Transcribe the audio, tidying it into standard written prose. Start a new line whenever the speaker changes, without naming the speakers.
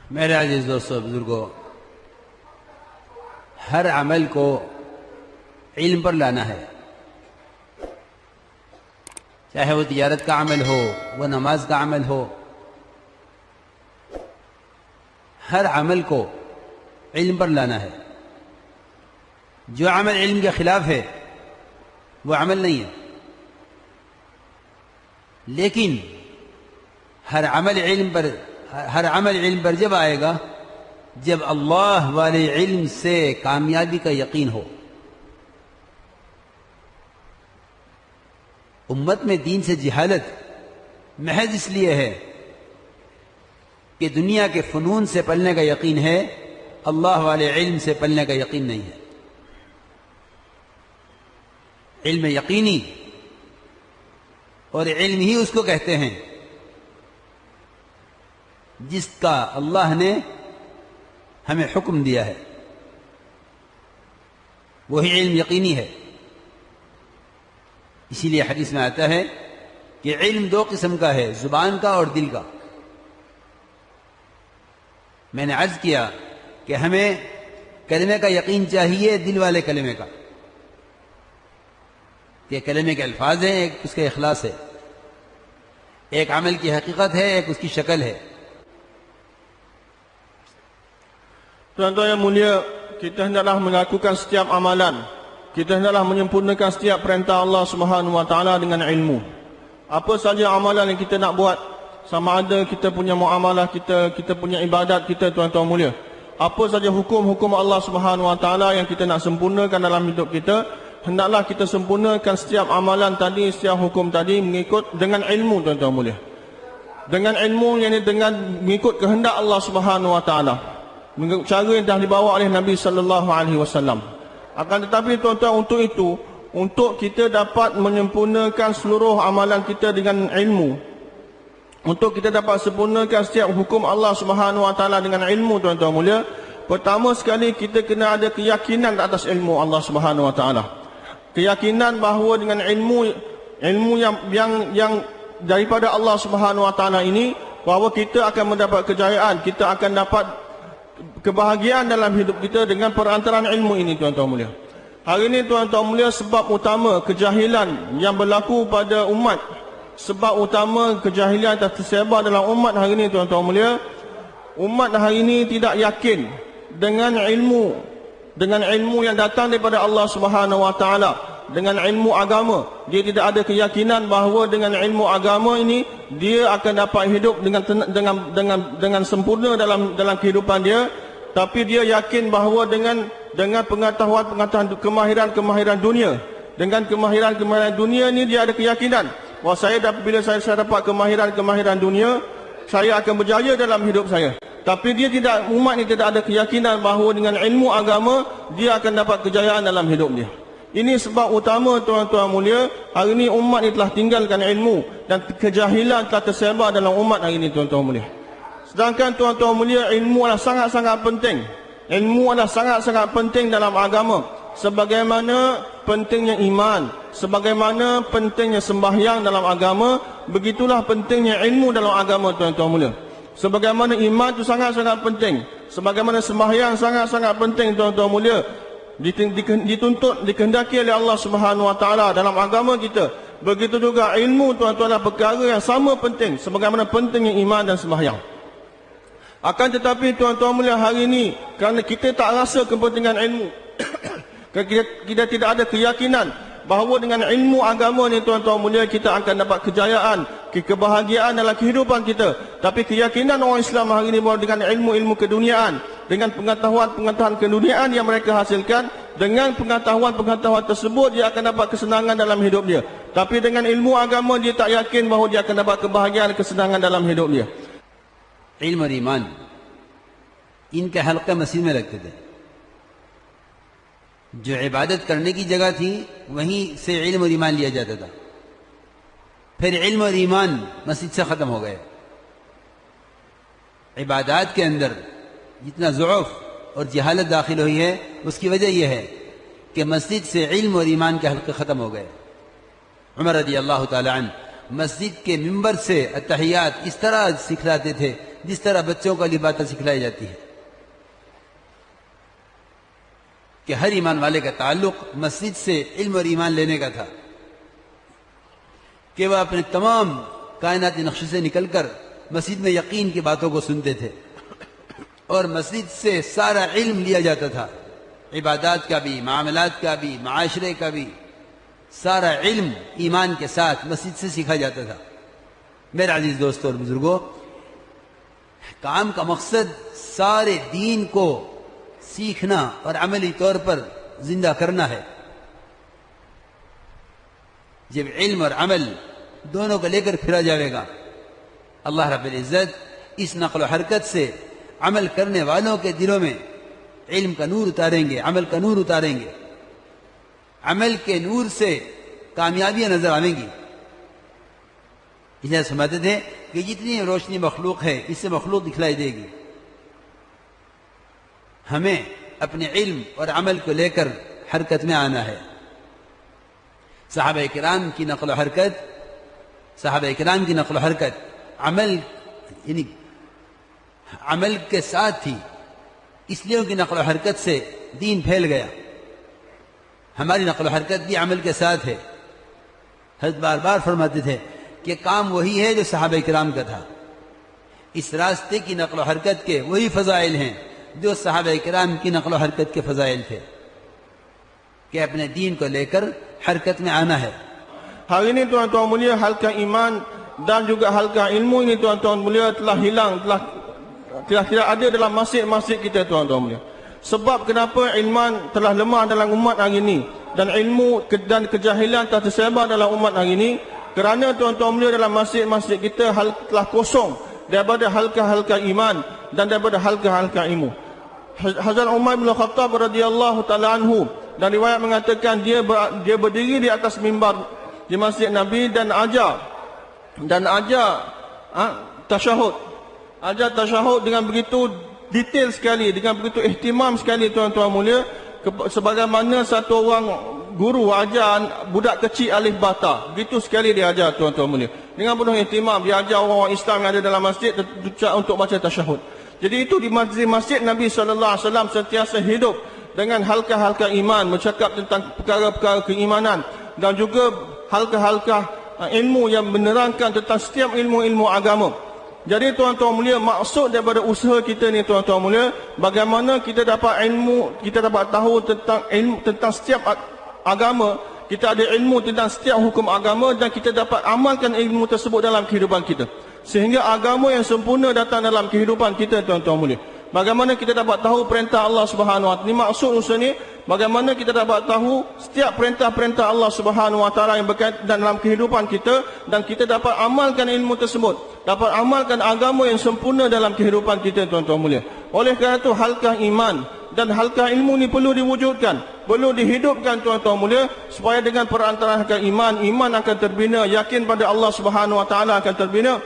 मेरे अजीज दोस्तों बुजुर्गों, हर अमल को इल्म पर लाना है। चाहे वो तिजारत का अमल हो, वो नमाज का अमल हो, हर अमल को इल्म पर लाना है। जो अमल इल्म के खिलाफ है वो अमल नहीं है। लेकिन हर अमल इल्म पर जब आएगा जब अल्लाह वाले इल्म से कामयाबी का यकीन हो। उम्मत में दीन से जिहालत महज इसलिए है कि दुनिया के फनून से पलने का यकीन है, अल्लाह वाले इल्म से पलने का यकीन नहीं है। इल्म यकीनी, और इल्म ही उसको कहते हैं जिसका अल्लाह ने हमें हुक्म दिया है, वही इल्म यकीनी है। इसीलिए हदीस में आता है कि इल्म दो किस्म का है, जुबान का और दिल का। मैंने अर्ज किया कि हमें कलमे का यकीन चाहिए, दिल वाले कलमे का। ये कलमे के अल्फाज हैं, एक उसका इखलास है, एक अमल की हकीकत है, एक उसकी शक्ल है।
Tuan-tuan yang mulia, kita hendaklah melakukan setiap amalan. Kita hendaklah menyempurnakan setiap perintah Allah Subhanahu Wa Taala dengan ilmu. Apa saja amalan yang kita nak buat, sama ada kita punya muamalah kita punya ibadat kita, tuan-tuan mulia. Apa saja hukum-hukum Allah Subhanahu Wa Taala yang kita nak sempurnakan dalam hidup kita, hendaklah kita sempurnakan setiap amalan tadi, setiap hukum tadi mengikut dengan ilmu, tuan-tuan mulia. Dengan ilmu, yang ini dengan mengikut kehendak Allah Subhanahu Wa Taala, mengikut cara yang telah dibawa oleh Nabi sallallahu alaihi wasallam. Akan tetapi tuan-tuan, untuk itu, untuk kita dapat menyempurnakan seluruh amalan kita dengan ilmu, untuk kita dapat sempurnakan setiap hukum Allah Subhanahu Wa Taala dengan ilmu, tuan-tuan mulia, pertama sekali kita kena ada keyakinan atas ilmu Allah Subhanahu Wa Taala. Keyakinan bahawa dengan ilmu yang daripada Allah Subhanahu Wa Taala ini, bahawa kita akan mendapat kejayaan, kita akan dapat kebahagiaan dalam hidup kita dengan perantaraan ilmu ini, tuan-tuan mulia. Hari ini, tuan-tuan mulia, sebab utama kejahilan yang berlaku pada umat, sebab utama kejahilan yang tersebar dalam umat hari ini, tuan-tuan mulia, umat hari ini tidak yakin dengan ilmu yang datang daripada Allah Subhanahu Wa Taala, dengan ilmu agama. Dia tidak ada keyakinan bahawa dengan ilmu agama ini dia akan dapat hidup dengan sempurna dalam kehidupan dia. Tapi dia yakin bahawa dengan pengetahuan kemahiran dunia, dengan kemahiran dunia ini dia ada keyakinan bahawa bila saya dapat kemahiran dunia, saya akan berjaya dalam hidup saya. Tapi umat ini tidak ada keyakinan bahawa dengan ilmu agama dia akan dapat kejayaan dalam hidup dia. Ini sebab utama, tuan-tuan mulia, hari ini umat ini telah tinggalkan ilmu dan kejahilan telah tersebar dalam umat hari ini, tuan-tuan mulia. Sedangkan, tuan-tuan mulia, ilmu adalah sangat-sangat penting. Ilmu adalah sangat-sangat penting dalam agama. Sebagaimana pentingnya iman, sebagaimana pentingnya sembahyang dalam agama, begitulah pentingnya ilmu dalam agama, tuan-tuan mulia. Sebagaimana iman itu sangat-sangat penting, sebagaimana sembahyang sangat-sangat penting, tuan-tuan mulia, dituntut, dikehendaki oleh Allah Subhanahu Wa Taala dalam agama kita. Begitu juga ilmu, tuan-tuan, adalah perkara yang sama penting sebagaimana pentingnya iman dan sembahyang. Akan tetapi, tuan-tuan mulia, hari ini kerana kita tak rasa kepentingan ilmu, kita tidak ada keyakinan bahawa dengan ilmu agama ni, tuan-tuan mulia, kita akan dapat kejayaan, kebahagiaan dalam kehidupan kita. Tapi keyakinan orang Islam hari ini bahawa dengan ilmu-ilmu keduniaan, dengan pengetahuan keduniaan yang mereka hasilkan, dengan pengetahuan tersebut dia akan dapat kesenangan dalam hidup dia. Tapi dengan ilmu agama dia tak yakin bahawa dia akan dapat kebahagiaan, kesenangan dalam hidup dia.
इल्म और ईमान, इनके हल्के मस्जिद में रखते थे। जो इबादत करने की जगह थी वहीं से इल्म और ईमान लिया जाता था। फिर इल्म और ईमान मस्जिद से ख़त्म हो गए। इबादत के अंदर जितना ज़ुअफ़ और जहालत दाखिल हुई है, उसकी वजह यह है कि मस्जिद से इल्म और ईमान के हल्के ख़त्म हो गए। उमर रज़ी अल्लाह ताला अन्हु मस्जिद के मिंबर से अत्तहियात इस तरह सिखलाते थे जिस तरह बच्चों को अली बातें सिखलाई जाती है कि हर ईमान वाले का ताल्लुक मस्जिद से इल्म और ईमान लेने का था कि वह अपने तमाम कायनाती नक्शे से निकलकर मस्जिद में यकीन की बातों को सुनते थे और मस्जिद से सारा इल्म लिया जाता था, इबादत का भी, मामलात का भी, माशरे का भी, सारा इल्म ईमान के साथ मस्जिद से सीखा जाता था। मेरे अजीज दोस्तों और बुजुर्गों, काम का मकसद सारे दीन को सीखना और अमली तौर पर जिंदा करना है। जब इल्म और अमल दोनों को लेकर फिरा जाएगा, अल्लाह रब्बुल इज्जत इस नक़्ल हरकत से अमल करने वालों के दिलों में इल्म का नूर उतारेंगे, अमल का नूर उतारेंगे। अमल के नूर से कामयाबियां नजर आवेंगी। इसलिए समझते थे कि जितनी रोशनी मखलूक है इससे मखलूक दिखलाई देगी। हमें अपने इल्म और अमल को लेकर हरकत में आना है। सहाबा किराम की नक़्ल हरकत अमल यानी अमल के साथ थी, इसलिए उनकी नक़्ल हरकत से दीन फैल गया। हमारी नक़्ल हरकत भी अमल के साथ है। हज़रत बार बार फरमाते थे कि काम वही है जो सहाबा किराम का था। इस रास्ते की नक़्ल हरकत के वही फ़ज़ाइल हैं जो सहाबा किराम की नक़्ल हरकत के फ़ज़ाइल थे कि अपने दीन को लेकर हरकत में आना है।
Hari ini tuan-tuan mulia, halqa iman dan juga halqa ilmu ini tuan-tuan mulia telah hilang, telah tidak ada dalam masjid-masjid kita tuan-tuan mulia. Sebab kenapa ilman telah lemah dalam umat hari ini dan ilmu dan kejahilan telah tersebar dalam umat hari ini, kerana tuan-tuan mulia dalam masjid-masjid kita telah kosong daripada halqa-halqa iman dan daripada halqa-halqa ilmu. Hazrat Umar bin Khattab radhiyallahu taala anhu, dan riwayat mengatakan dia berdiri di atas mimbar di Masjid Nabi dan ajar tasyahud. Ajar tasyahud dengan begitu detail sekali, dengan begitu ihtimam sekali tuan-tuan mulia, sebagaimana satu orang guru ajar budak kecil alif bata. Begitu sekali dia ajar tuan-tuan mulia. Dengan penuh ihtimam dia ajar orang Islam yang ada dalam masjid untuk baca tasyahud. Jadi itu di masjid Nabi SAW sentiasa hidup dengan halqa-halqa iman, bercakap tentang perkara-perkara keimanan dan juga halqa-halqa ilmu yang menerangkan tentang setiap ilmu-ilmu agama. Jadi tuan-tuan mulia, maksud daripada usaha kita ni tuan-tuan mulia, bagaimana kita dapat ilmu, kita dapat tahu tentang ilmu tentang setiap agama, kita ada ilmu tentang setiap hukum agama dan kita dapat amalkan ilmu tersebut dalam kehidupan kita. Sehingga agama yang sempurna datang dalam kehidupan kita tuan-tuan mulia. Bagaimana kita dapat tahu perintah Allah Subhanahu Wa Taala. Ini maksud usaha ni, bagaimana kita dapat tahu setiap perintah-perintah Allah Subhanahu Wa Taala yang berkaitan dalam kehidupan kita dan kita dapat amalkan ilmu tersebut, dapat amalkan agama yang sempurna dalam kehidupan kita tuan-tuan mulia. Oleh kerana itu halqa iman dan halqa ilmu ni perlu diwujudkan, perlu dihidupkan tuan-tuan mulia, supaya dengan perantaraan halqa iman akan terbina, yakin pada Allah Subhanahu Wa Taala akan terbina.